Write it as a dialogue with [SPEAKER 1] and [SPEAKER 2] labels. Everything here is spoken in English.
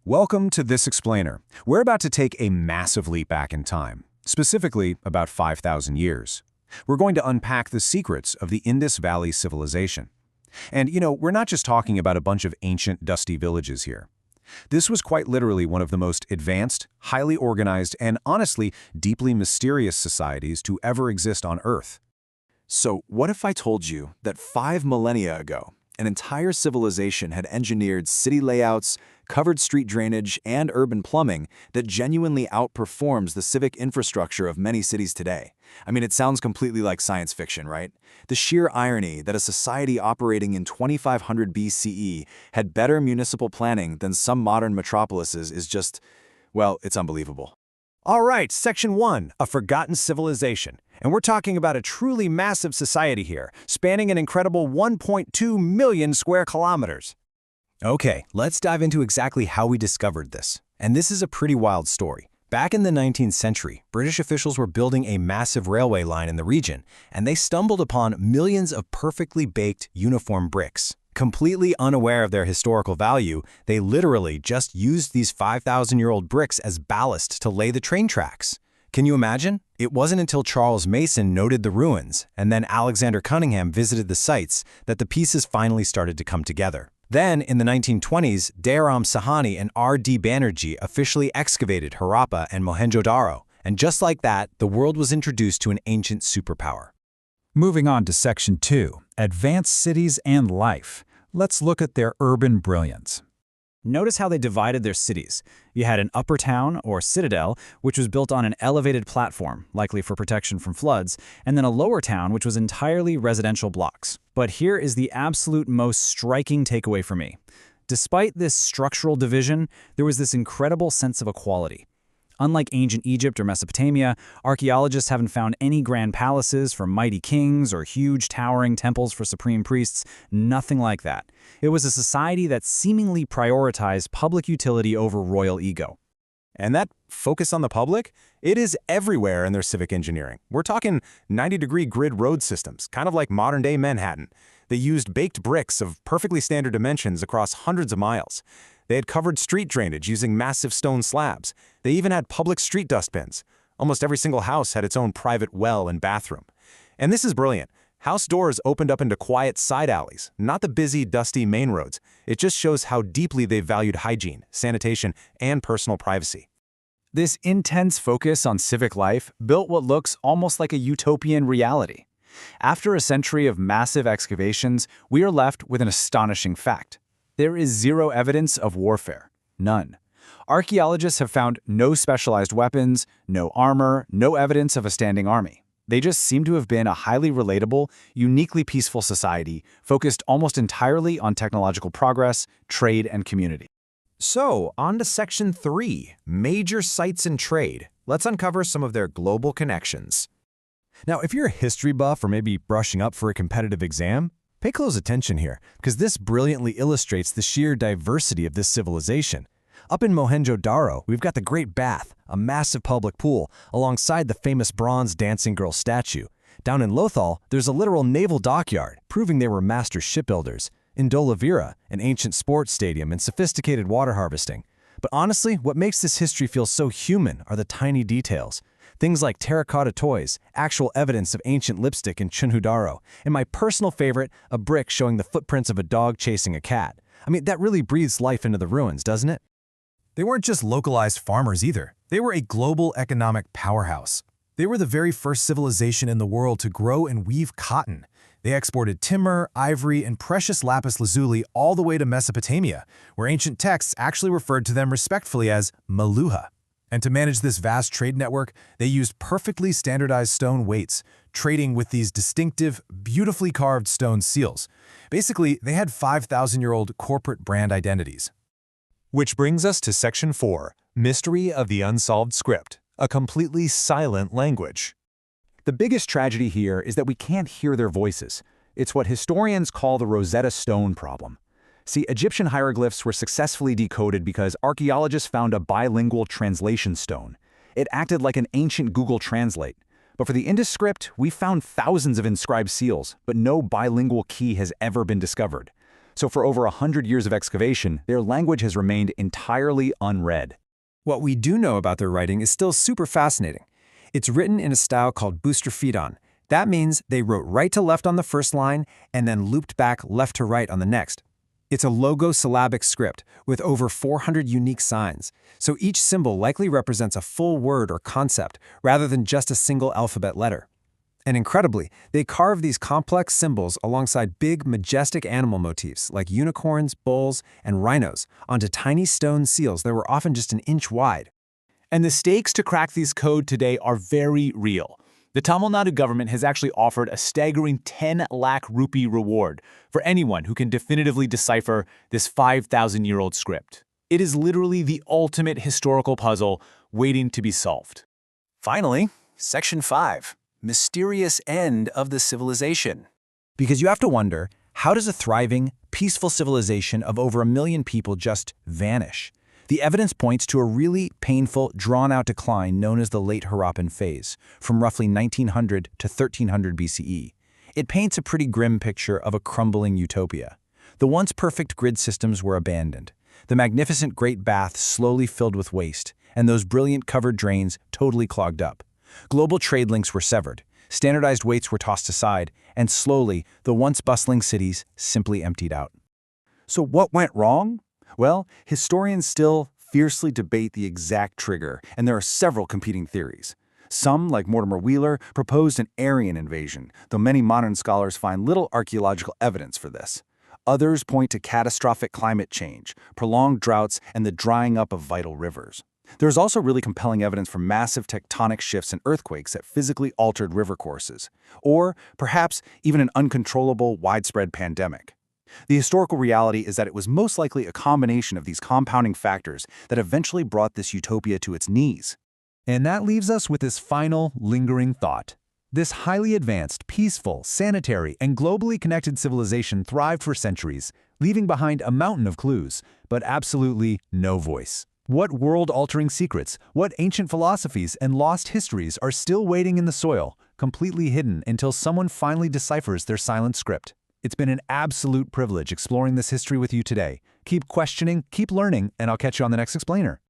[SPEAKER 1] Welcome to This Explainer. We're about to take a massive leap back in time, specifically about 5,000 years. We're going to unpack the secrets of the Indus Valley civilization. And, we're not just talking about a bunch of ancient, dusty villages here. This was quite literally one of the most advanced, highly organized, and honestly, deeply mysterious societies to ever exist on Earth.
[SPEAKER 2] So what if I told you that 5 millennia ago, an entire civilization had engineered city layouts, covered street drainage, and urban plumbing that genuinely outperforms the civic infrastructure of many cities today? I mean, it sounds completely like science fiction, right? The sheer irony that a society operating in 2500 BCE had better municipal planning than some modern metropolises is just, well, it's unbelievable.
[SPEAKER 1] All right, Section 1, a forgotten civilization. And we're talking about a truly massive society here, spanning an incredible 1.2 million square kilometers. Okay, let's dive into exactly how we discovered this. And this is a pretty wild story. Back in the 19th century, British officials were building a massive railway line in the region, and they stumbled upon millions of perfectly baked, uniform bricks. Completely unaware of their historical value, they literally just used these 5,000-year-old bricks as ballast to lay the train tracks. Can you imagine? It wasn't until Charles Mason noted the ruins, and then Alexander Cunningham visited the sites, that the pieces finally started to come together. Then, in the 1920s, Dayaram Sahani and R.D. Banerjee officially excavated Harappa and Mohenjo-Daro, and just like that, the world was introduced to an ancient superpower.
[SPEAKER 3] Moving on to Section 2, Advanced Cities and Life. Let's look at their urban brilliance.
[SPEAKER 4] Notice how they divided their cities. You had an upper town, or citadel, which was built on an elevated platform, likely for protection from floods, and then a lower town, which was entirely residential blocks. But here is the absolute most striking takeaway for me. Despite this structural division, there was this incredible sense of equality. Unlike ancient Egypt or Mesopotamia, archaeologists haven't found any grand palaces for mighty kings or huge towering temples for supreme priests, nothing like that. It was a society that seemingly prioritized public utility over royal ego.
[SPEAKER 1] And that focus on the public? It is everywhere in their civic engineering. We're talking 90-degree grid road systems, kind of like modern-day Manhattan. They used baked bricks of perfectly standard dimensions across hundreds of miles. They had covered street drainage using massive stone slabs. They even had public street dustbins. Almost every single house had its own private well and bathroom. And this is brilliant. House doors opened up into quiet side alleys, not the busy, dusty main roads. It just shows how deeply they valued hygiene, sanitation, and personal privacy.
[SPEAKER 4] This intense focus on civic life built what looks almost like a utopian reality. After a century of massive excavations, we are left with an astonishing fact. There is zero evidence of warfare. None. Archaeologists have found no specialized weapons, no armor, no evidence of a standing army. They just seem to have been a highly relatable, uniquely peaceful society focused almost entirely on technological progress, trade, and community.
[SPEAKER 1] So, on to Section 3, Major Sites and Trade. Let's uncover some of their global connections. Now, if you're a history buff or maybe brushing up for a competitive exam, pay close attention here, because this brilliantly illustrates the sheer diversity of this civilization. Up in Mohenjo-Daro, we've got the Great Bath, a massive public pool, alongside the famous bronze dancing girl statue. Down in Lothal, there's a literal naval dockyard, proving they were master shipbuilders. In Dolavira, an ancient sports stadium and sophisticated water harvesting. But honestly, what makes this history feel so human are the tiny details. Things like terracotta toys, actual evidence of ancient lipstick in Chunhudaro, and my personal favorite, a brick showing the footprints of a dog chasing a cat. I mean, that really breathes life into the ruins, doesn't it? They weren't just localized farmers either. They were a global economic powerhouse. They were the very first civilization in the world to grow and weave cotton. They exported timber, ivory, and precious lapis lazuli all the way to Mesopotamia, where ancient texts actually referred to them respectfully as Maluha. And to manage this vast trade network, they used perfectly standardized stone weights, trading with these distinctive, beautifully carved stone seals. Basically, they had 5,000-year-old corporate brand identities. Which brings us to Section 4, Mystery of the Unsolved Script, a completely silent language. The biggest tragedy here is that we can't hear their voices. It's what historians call the Rosetta Stone problem. See, Egyptian hieroglyphs were successfully decoded because archaeologists found a bilingual translation stone. It acted like an ancient Google Translate. But for the Indus script, we found thousands of inscribed seals, but no bilingual key has ever been discovered.
[SPEAKER 3] So for over 100 years of excavation, their language has remained entirely unread.
[SPEAKER 1] What we do know about their writing is still super fascinating. It's written in a style called boustrophedon. That means they wrote right to left on the first line and then looped back left to right on the next. It's a logosyllabic script with over 400 unique signs, so each symbol likely represents a full word or concept rather than just a single alphabet letter. And incredibly, they carve these complex symbols alongside big, majestic animal motifs like unicorns, bulls, and rhinos onto tiny stone seals that were often just an inch wide.
[SPEAKER 2] And the stakes to crack these code today are very real. The Tamil Nadu government has actually offered a staggering 10 lakh rupee reward for anyone who can definitively decipher this 5,000-year-old script. It is literally the ultimate historical puzzle waiting to be solved. Finally, Section 5. Mysterious end of the civilization.
[SPEAKER 1] Because you have to wonder, how does a thriving, peaceful civilization of over 1 million people just vanish? The evidence points to a really painful, drawn-out decline known as the Late Harappan Phase, from roughly 1900 to 1300 BCE. It paints a pretty grim picture of a crumbling utopia. The once perfect grid systems were abandoned. The magnificent Great Bath slowly filled with waste, and those brilliant covered drains totally clogged up. Global trade links were severed, standardized weights were tossed aside, and slowly, the once bustling cities simply emptied out.
[SPEAKER 2] So what went wrong? Well, historians still fiercely debate the exact trigger, and there are several competing theories. Some, like Mortimer Wheeler, proposed an Aryan invasion, though many modern scholars find little archaeological evidence for this. Others point to catastrophic climate change, prolonged droughts, and the drying up of vital rivers. There's also really compelling evidence for massive tectonic shifts and earthquakes that physically altered river courses, or perhaps even an uncontrollable, widespread pandemic. The historical reality is that it was most likely a combination of these compounding factors that eventually brought this utopia to its knees.
[SPEAKER 3] And that leaves us with this final, lingering thought. This highly advanced, peaceful, sanitary, and globally connected civilization thrived for centuries, leaving behind a mountain of clues, but absolutely no voice. What world-altering secrets, what ancient philosophies and lost histories are still waiting in the soil, completely hidden until someone finally deciphers their silent script? It's been an absolute privilege exploring this history with you today. Keep questioning, keep learning, and I'll catch you on the next Explainer.